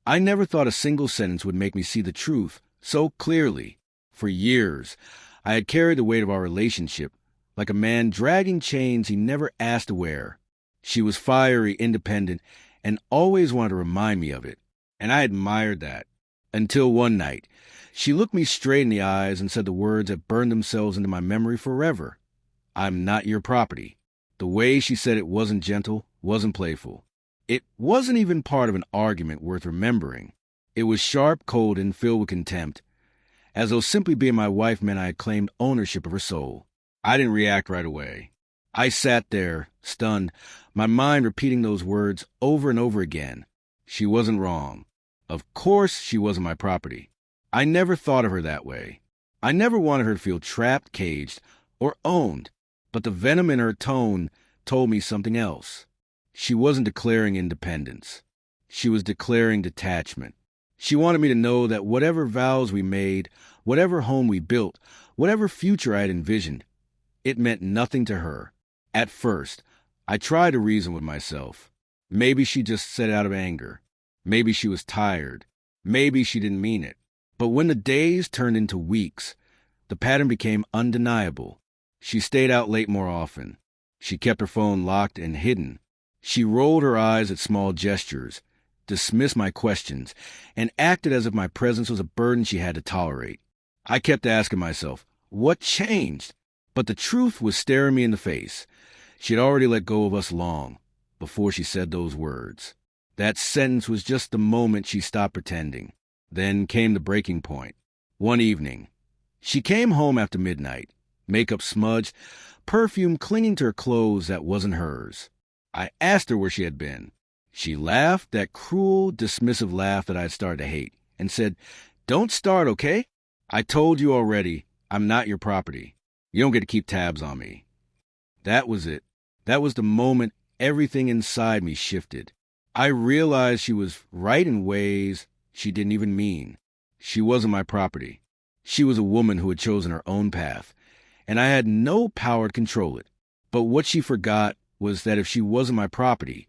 I never thought a single sentence would make me see the truth so clearly. For years, I had carried the weight of our relationship like a man dragging chains he never asked to wear. She was fiery, independent, and always wanted to remind me of it, and I admired that. Until one night, she looked me straight in the eyes and said the words that burned themselves into my memory forever. "I'm not your property." The way she said it wasn't gentle, wasn't playful. It wasn't even part of an argument worth remembering. It was sharp, cold, and filled with contempt, as though simply being my wife meant I had claimed ownership of her soul. I didn't react right away. I sat there, stunned, my mind repeating those words over and over again. She wasn't wrong. Of course she wasn't my property. I never thought of her that way. I never wanted her to feel trapped, caged, or owned. But the venom in her tone told me something else. She wasn't declaring independence. She was declaring detachment. She wanted me to know that whatever vows we made, whatever home we built, whatever future I had envisioned, it meant nothing to her. At first, I tried to reason with myself. Maybe she just said it out of anger. Maybe she was tired. Maybe she didn't mean it. But when the days turned into weeks, the pattern became undeniable. She stayed out late more often. She kept her phone locked and hidden. She rolled her eyes at small gestures, dismissed my questions, and acted as if my presence was a burden she had to tolerate. I kept asking myself, what changed? But the truth was staring me in the face. She had already let go of us long before she said those words. That sentence was just the moment she stopped pretending. Then came the breaking point. One evening, she came home after midnight, makeup smudged, perfume clinging to her clothes that wasn't hers. I asked her where she had been. She laughed, that cruel, dismissive laugh that I had started to hate, and said, "Don't start, okay? I told you already, I'm not your property. You don't get to keep tabs on me." That was it. That was the moment everything inside me shifted. I realized she was right in ways she didn't even mean. She wasn't my property. She was a woman who had chosen her own path, and I had no power to control it. But what she forgot was that if she wasn't my property,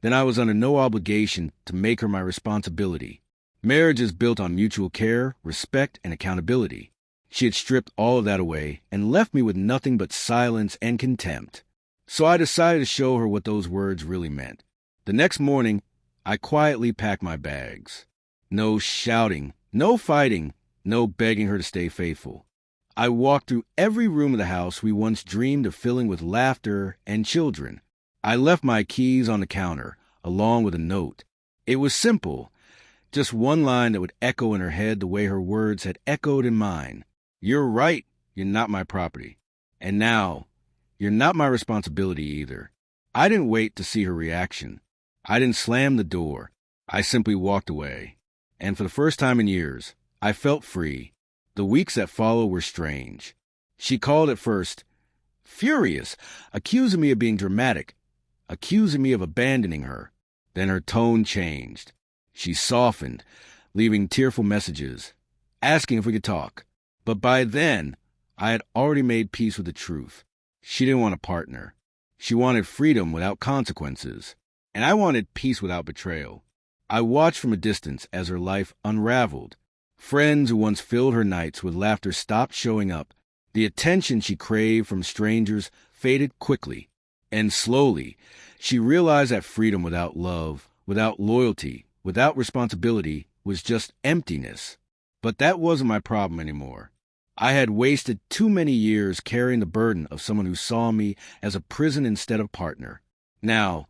then I was under no obligation to make her my responsibility. Marriage is built on mutual care, respect, and accountability. She had stripped all of that away and left me with nothing but silence and contempt. So I decided to show her what those words really meant. The next morning, I quietly packed my bags. No shouting, no fighting, no begging her to stay faithful. I walked through every room of the house we once dreamed of filling with laughter and children. I left my keys on the counter, along with a note. It was simple, just one line that would echo in her head the way her words had echoed in mine. "You're right, you're not my property. And now, you're not my responsibility either." I didn't wait to see her reaction. I didn't slam the door. I simply walked away. And for the first time in years, I felt free. The weeks that followed were strange. She called at first, furious, accusing me of being dramatic, accusing me of abandoning her. Then her tone changed. She softened, leaving tearful messages, asking if we could talk. But by then, I had already made peace with the truth. She didn't want a partner. She wanted freedom without consequences. And I wanted peace without betrayal. I watched from a distance as her life unraveled. Friends who once filled her nights with laughter stopped showing up. The attention she craved from strangers faded quickly. And slowly, she realized that freedom without love, without loyalty, without responsibility, was just emptiness. But that wasn't my problem anymore. I had wasted too many years carrying the burden of someone who saw me as a prison instead of partner. Now,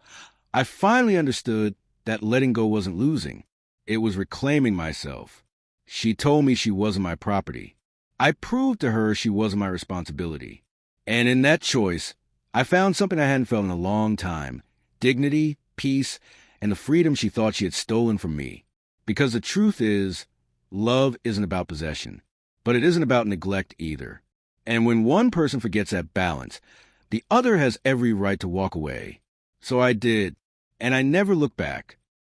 I finally understood that letting go wasn't losing. It was reclaiming myself. She told me she wasn't my property. I proved to her she wasn't my responsibility. And in that choice, I found something I hadn't felt in a long time: dignity, peace, and the freedom she thought she had stolen from me. Because the truth is, love isn't about possession, but it isn't about neglect either. And when one person forgets that balance, the other has every right to walk away. So I did, and I never looked back.